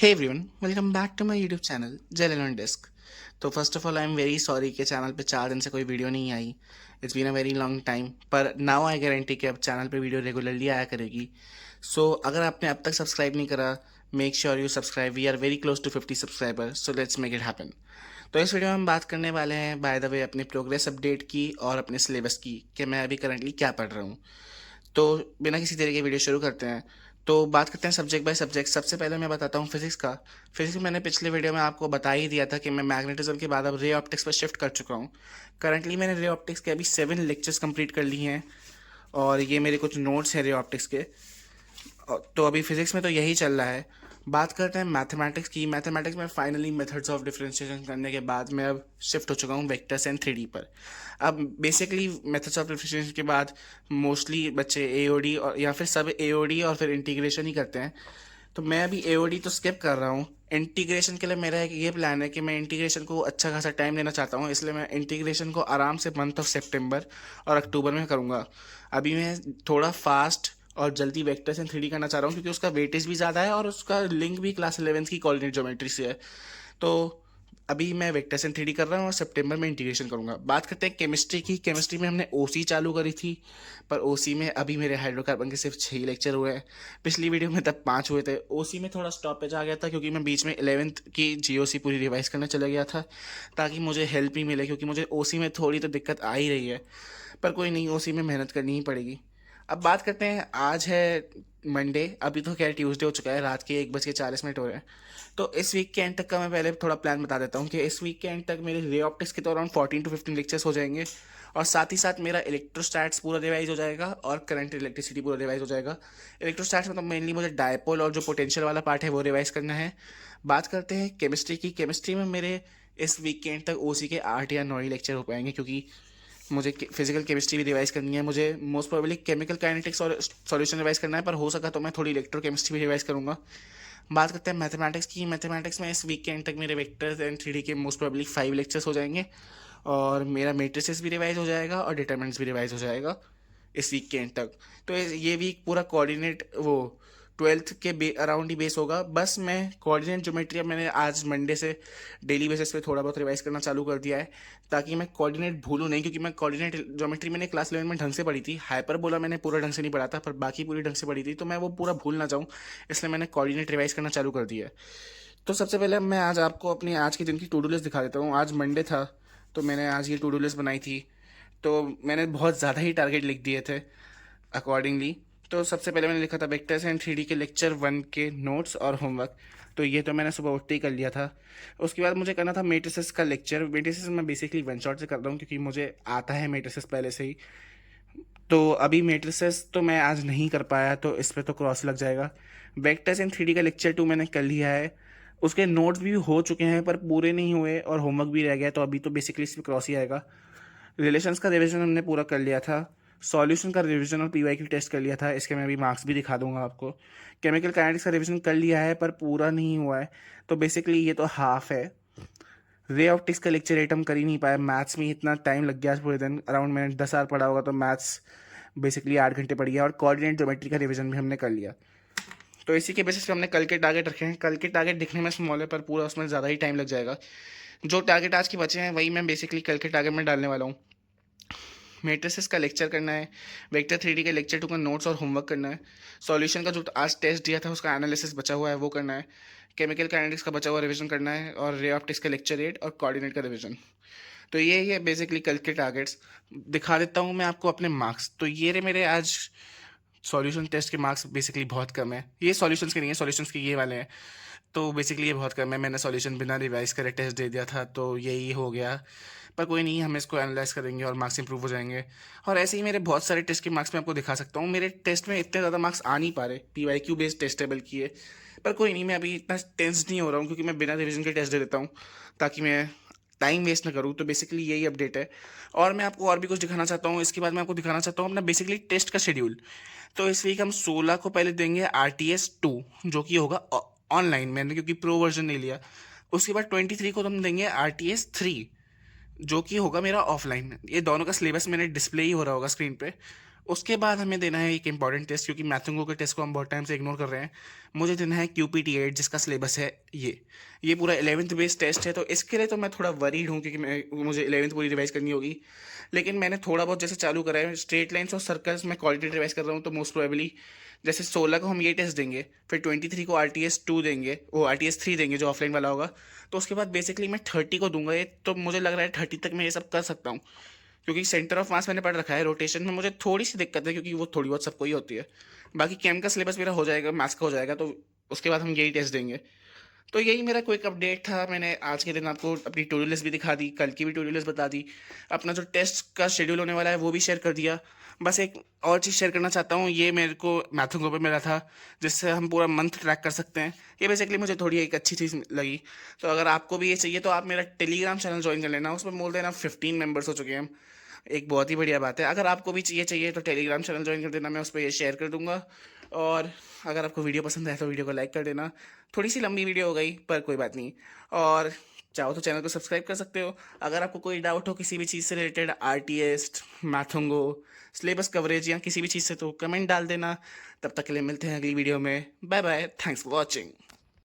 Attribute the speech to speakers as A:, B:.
A: Hey everyone, welcome back to my YouTube channel gel on disc. तो first of all I am very sorry कि channel पे 4 दिन से कोई video नहीं आई। It's been a very long time, पर नाउ आई गारंटी कि अब चैनल पे वीडियो रेगुलरली आया करेगी। सो अगर आपने अब तक सब्सक्राइब नहीं करा, make sure you subscribe. We are very close to 50 subscriber, so let's make it happen. तो इस वीडियो में हम बात करने वाले हैं बाय द वे अपनी प्रोग्रेस अपडेट की और अपने सिलेबस की कि मैं अभी करंटली क्या पढ़ रहा हूँ। तो बिना किसी तरह के वीडियो शुरू करते हैं। तो बात करते हैं सब्जेक्ट बाय सब्जेक्ट। सबसे पहले मैं बताता हूँ फिजिक्स का। फिजिक्स में मैंने पिछले वीडियो में आपको बता ही दिया था कि मैं मैग्नेटिज्म के बाद अब रे ऑप्टिक्स पर शिफ्ट कर चुका हूँ। करंटली मैंने रे ऑप्टिक्स के अभी 7 लेक्चर्स कंप्लीट कर लिए हैं और ये मेरे कुछ नोट्स हैं रे ऑप्टिक्स के। तो अभी फिजिक्स में तो यही चल रहा है। बात करते हैं मैथमेटिक्स की। मैथमेटिक्स में फाइनली मेथड्स ऑफ डिफरेंशिएशन करने के बाद मैं अब शिफ्ट हो चुका हूँ वेक्टर्स एंड 3D पर। अब बेसिकली मेथड्स ऑफ डिफरेंशिएशन के बाद मोस्टली बच्चे एओडी और या फिर सब एओडी और फिर इंटीग्रेशन ही करते हैं। तो मैं अभी एओडी तो स्किप कर रहा हूँ। इंटीग्रेशन के लिए मेरा एक ये प्लान है कि मैं इंटीग्रेशन को अच्छा खासा टाइम देना चाहता हूँ, इसलिए मैं इंटीग्रेशन को आराम से मंथ ऑफ सितंबर और अक्टूबर में करूँगा। अभी मैं थोड़ा फास्ट और जल्दी वेक्टर्स एंड 3D करना चाह रहा हूँ क्योंकि उसका वेटेज भी ज़्यादा है और उसका लिंक भी क्लास 11 की कोऑर्डिनेट ज्योमेट्री से है। तो अभी मैं वेक्टर्स एंड 3D कर रहा हूँ और सितंबर में इंटीग्रेशन करूँगा। बात करते हैं केमिस्ट्री की। केमिस्ट्री में हमने ओसी चालू करी थी, पर ओसी में अभी मेरे हाइड्रोकार्बन के सिर्फ 6 लेक्चर हुए हैं। पिछली वीडियो में तब 5 हुए थे। ओसी में थोड़ा स्टॉपेज आ गया था क्योंकि मैं बीच में 11th की जीओसी पूरी रिवाइज करने चला गया था ताकि मुझे हेल्प ही मिले, क्योंकि मुझे ओसी में थोड़ी तो दिक्कत आ ही रही है। पर कोई नहीं, ओसी में मेहनत करनी ही पड़ेगी। अब बात करते हैं, आज है मंडे, अभी तो क्या ट्यूसडे हो चुका है, रात के 1:40 हो रहे हैं। तो इस वीक के एंड तक का मैं पहले थोड़ा प्लान बता देता हूँ कि इस वीक के एंड तक मेरे रे ऑप्टिक्स के तो अराउंड 14 to 15 लेक्चर्स हो जाएंगे और साथ ही साथ मेरा इलेक्ट्रोस्टैट्स पूरा रिवाइज हो जाएगा और करंट इलेक्ट्रिसिटी पूरा रिवाइज हो जाएगा। इलेक्ट्रोस्टैट्स में तो मेनली मुझे डायपोल और जो पोटेंशियल वाला पार्ट है वो रिवाइज करना है। बात करते हैं केमिस्ट्री की। केमिस्ट्री में मेरे इस वीक के एंड तक ओसी के 8 या 9 लेक्चर हो पाएंगे क्योंकि मुझे फिजिकल केमिस्ट्री भी रिवाइज करनी है। मुझे मोस्ट प्रोबेबली केमिकल काइनेटिक्स और सॉल्यूशन रिवाइज करना है, पर हो सका तो मैं थोड़ी इलेक्ट्रोकेमिस्ट्री भी रिवाइज करूंगा। बात करते हैं मैथमेटिक्स की। मैथमेटिक्स में इस वीक के एंड तक मेरे वेक्टर्स एंड 3D के मोस्ट प्रोबेबली 5 लेक्चर्स हो जाएंगे और मेरा मैट्रिसेस भी रिवाइज हो जाएगा और डिटरमिनेंट्स भी रिवाइज हो जाएगा इस वीक के एंड तक। तो ये वीक पूरा कोऑर्डिनेट वो 12th के अराउंड ही बेस होगा। बस मैं कोऑर्डिनेट ज्योमेट्री अब मैंने आज मंडे से डेली बेसिस पे थोड़ा बहुत रिवाइज करना चालू कर दिया है ताकि मैं कोऑर्डिनेट भूलूँ नहीं, क्योंकि मैं कोऑर्डिनेट ज्योमेट्री मैंने क्लास 11 में ढंग से पढ़ी थी। हाइपरबोला मैंने पूरा ढंग से नहीं पढ़ा था, पर बाकी पूरी ढंग से पढ़ी थी, तो मैं वो पूरा भूल ना जाऊँ, इसलिए मैंने कोऑर्डिनेट रिवाइज करना चालू कर दिया है। तो सबसे पहले मैं आज आपको अपनी आज के दिन की टू डू लिस्ट दिखा देता हूँ। आज मंडे था तो मैंने आज ये टू डू लिस्ट बनाई थी। तो मैंने बहुत ज़्यादा ही टारगेट लिख दिए थे अकॉर्डिंगली। तो सबसे पहले मैंने लिखा था वेक्टर्स एंड 3D के लेक्चर 1 के नोट्स और होमवर्क। तो ये तो मैंने सुबह उठते ही कर लिया था। उसके बाद मुझे करना था मेट्रिसेस का लेक्चर। मेट्रिसेस मैं बेसिकली वन शॉट से कर रहा हूँ क्योंकि मुझे आता है मेट्रिसेस पहले से ही। तो अभी मेट्रिसेस तो मैं आज नहीं कर पाया, तो इस पर तो क्रॉस लग जाएगा। वेक्टर्स एंड 3D का लेक्चर 2 मैंने कर लिया है। उसके नोट्स भी हो चुके हैं पर पूरे नहीं हुए और होमवर्क भी रह गया, तो अभी तो बेसिकली इस पर क्रॉस ही आएगा। रिलेशंस का रिवीजन हमने पूरा कर लिया था। सॉल्यूशन का रिवीजन और पीवाई की टेस्ट कर लिया था, इसके मैं अभी मार्क्स भी दिखा दूंगा आपको। केमिकल काइनेटिक्स का रिवीजन कर लिया है पर पूरा नहीं हुआ है, तो बेसिकली ये तो हाफ है। रे ऑप्टिक्स का लेक्चर 8 हम कर ही नहीं पाए। मैथ्स में इतना टाइम लग गया आज पूरे दिन, अराउंड मैंने 10 आवर पढ़ा होगा, तो मैथ्स बेसिकली 8 घंटे पढ़ गया और कोऑर्डिनेट ज्योमेट्री का रिवीजन भी हमने कर लिया। तो इसी के बेसिस पे हमने कल के टारगेट रखे हैं। कल के टारगेट दिखने में स्मॉल है पर पूरा उसमें ज़्यादा ही टाइम लग जाएगा। जो टारगेट आज के बचे हैं वही मैं बेसिकली कल के टारगेट में डालने वाला हूँ। मेट्रिसेस का लेक्चर करना है, वेक्टर 3D के लेक्चर 2 का नोट्स और होमवर्क करना है, सॉल्यूशन का जो आज टेस्ट दिया था उसका एनालिसिस बचा हुआ है वो करना है, केमिकल काइनेटिक्स का बचा हुआ रिवीजन करना है और रे ऑप्टिक्स का लेक्चर 8 और कोऑर्डिनेट का रिवीजन। तो ये है बेसिकली कल के टारगेट्स। दिखा देता हूँ मैं आपको अपने मार्क्स। तो ये रहे मेरे आज सॉल्यूशन टेस्ट के मार्क्स। बेसिकली बहुत कम है, ये सॉल्यूशंस के नहीं है, सॉल्यूशंस के ये वाले हैं। तो बेसिकली ये बहुत कम है, मैंने सॉल्यूशन बिना रिवाइज करे टेस्ट दे दिया था, तो यही हो गया। पर कोई नहीं, हम इसको एनालाइज करेंगे और मार्क्स इंप्रूव हो जाएंगे। और ऐसे ही मेरे बहुत सारे टेस्ट के मार्क्स मैं आपको दिखा सकता हूँ। मेरे टेस्ट में इतने ज़्यादा मार्क्स आ नहीं पा रहे, PYQ बेस्ड टेस्टेबल किए। पर कोई नहीं, मैं अभी इतना टेंस नहीं हो रहा हूँ क्योंकि मैं बिना रिविजन के टेस्ट दे देता हूँ ताकि मैं टाइम वेस्ट ना करूँ। तो बेसिकली यही अपडेट है। और मैं आपको और भी कुछ दिखाना चाहता हूँ। इसके बाद मैं आपको दिखाना चाहता हूँ अपना बेसिकली टेस्ट का शेड्यूल। तो इस वीक हम 16 को पहले देंगे RTS 2, जो कि होगा ऑनलाइन, मैंने क्योंकि प्रो वर्जन नहीं लिया। उसके बाद 23 को हम देंगे RTS 3, जो कि होगा मेरा ऑफलाइन। ये दोनों का सिलेबस मैंने डिस्प्ले ही हो रहा होगा स्क्रीन पे। उसके बाद हमें देना है एक इंपॉर्टेंट टेस्ट, क्योंकि मैथोंगो के टेस्ट को हम बहुत टाइम से इग्नोर कर रहे हैं। मुझे देना है QPT8, जिसका सिलेबस है ये पूरा 11th बेस्ड टेस्ट है। तो इसके लिए तो मैं थोड़ा वरीड हूँ, क्योंकि मुझे 11th पूरी रिवाइज करनी होगी। लेकिन मैंने थोड़ा बहुत जैसे चालू करा है, स्ट्रेट लाइन्स और सर्कल्स में क्वालिटी रिवाइज कर रहा हूँ। तो मोस्ट प्रोबेबली जैसे 16 को हम ये टेस्ट देंगे, फिर 23 को RTS2 देंगे, वो RTS3 देंगे जो ऑफलाइन वाला होगा। तो उसके बाद बेसिकली मैं 30 को दूंगा ये। तो मुझे लग रहा है 30 तक मैं ये सब कर सकता हूँ, क्योंकि सेंटर ऑफ मास मैंने पढ़ रखा है। रोटेशन में मुझे थोड़ी सी दिक्कत है, क्योंकि वो थोड़ी बहुत सबको ही होती है। बाकी केम का सिलेबस मेरा हो जाएगा, मैथ्स का हो जाएगा, तो उसके बाद हम यही टेस्ट देंगे। तो यही मेरा क्विक अपडेट था। मैंने आज के दिन आपको अपनी टू डू लिस्ट भी दिखा दी, कल की भी टू डू लिस्ट बता दी, अपना जो टेस्ट का शेड्यूल होने वाला है वो भी शेयर कर दिया। बस एक और चीज़ शेयर करना चाहता हूँ, ये मेरे को मैथोंगो पे मिला था, जिससे हम पूरा मंथ ट्रैक कर सकते हैं। ये बेसिकली मुझे थोड़ी एक अच्छी चीज़ लगी। तो अगर आपको भी ये चाहिए तो आप मेरा टेलीग्राम चैनल ज्वाइन कर लेना, उसमें मोर देन 15 मेंबर्स हो चुके हैं हम। एक बहुत ही बढ़िया बात है। अगर आपको भी चाहिए तो टेलीग्राम चैनल ज्वाइन कर देना, मैं उस पर ये शेयर कर दूंगा। और अगर आपको वीडियो पसंद है तो वीडियो को लाइक कर देना। थोड़ी सी लंबी वीडियो हो गई, पर कोई बात नहीं। और चाहो तो चैनल को सब्सक्राइब कर सकते हो। अगर आपको कोई डाउट हो किसी भी चीज़ से रिलेटेड, RTS, मैथोंगो, सिलेबस कवरेज या किसी भी चीज़ से, तो कमेंट डाल देना। तब तक के लिए मिलते हैं अगली वीडियो में। Bye bye, thanks for watching.